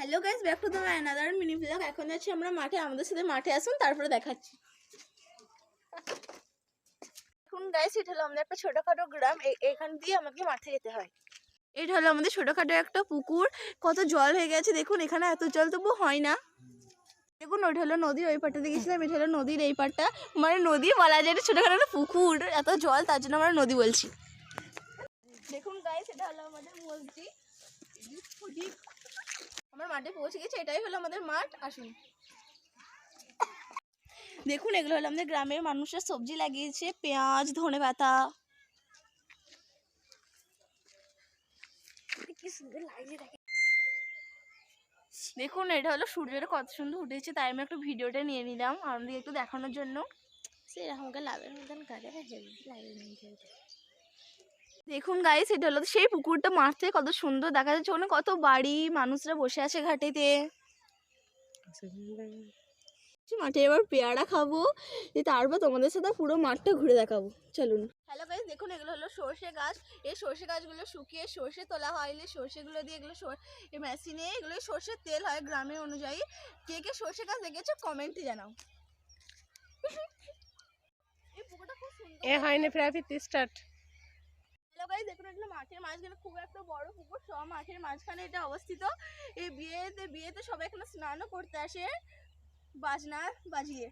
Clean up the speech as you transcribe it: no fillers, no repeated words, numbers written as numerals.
Hello guys, back to the another mini blog. এখন আছি আমরা মাঠে, আমাদের সাথে মাঠে আসুন, তারপরে দেখাচ্ছি। এখন গাইস, এটা হলো আমাদের একটা ছোটখাটো গ্রাম, এখান দিয়ে আমাকে মাঠে যেতে হয়। এটা হলো আমাদের ছোটখাটো একটা পুকুর, কত জল হয়ে গেছে দেখুন। এখানে এত জল তবু হয় না। দেখুন, ওইটা হলো নদী, ওই পাড়টাতে গেছিলাম, এটা হলো নদীর এই পাড়টা। মানে নদী বলা যায়, এটা ছোটখাটো একটা পুকুর, এত জল তার জন্য আমরা নদী বলছি। দেখুন গাইস, এটা হলো আমাদের মসজিদ। আমরা মাঠে পৌঁছে গেছি, এটাই হলো আমাদের মাঠ। আসুন দেখুন, এগুলো হলো আমাদের গ্রামের মানুষের সবজি লাগিয়েছে, পেঁয়াজ, ধনেপাতা। কি সুন্দর লাগছে দেখুন, এটা হলো সূর্যটা কত সুন্দর উঠেছে, তাই আমি একটু ভিডিওটা নিয়ে নিলাম আপনাদের একটু দেখানোর জন্য। সেরকম লাভের মতন কাটে দেখুন গাইস, এটা হলো সেই পুকুরটা, মাঠ থেকে কত সুন্দর দেখা যাচ্ছে। ওখানে কত বাড়ি, মানুষরা বসে আছে ঘাটেতে। মাঠে এবার পেয়ারা খাবো, তারপর তোমাদের সাথে পুরো মাঠটা ঘুরে দেখাবো, চলুন। হ্যালো গাইস, দেখুন এগুলো হলো সর্ষে গাছ। এই সর্ষে গাছগুলো শুকিয়ে সর্ষে তোলা হয়, সর্ষেগুলো দিয়ে এগুলো এই মেশিনে এগুলো সর্ষের তেল হয় গ্রামের অনুযায়ী। কে কে সর্ষে গাছ দেখেছো কমেন্টে জানাও। এই পুকুরটা খুব সুন্দর। হয়নি প্রায় স্টার্ট। হ্যালো গাইস, দেখুন এটা মাঠের মাঝখানে খুব একটা বড় পুকুর, সব মাঠের মাঝখানে এটা অবস্থিত। এই বিয়েতে সবাই এখানে স্নানও করতে আসে বাজনা বাজিয়ে।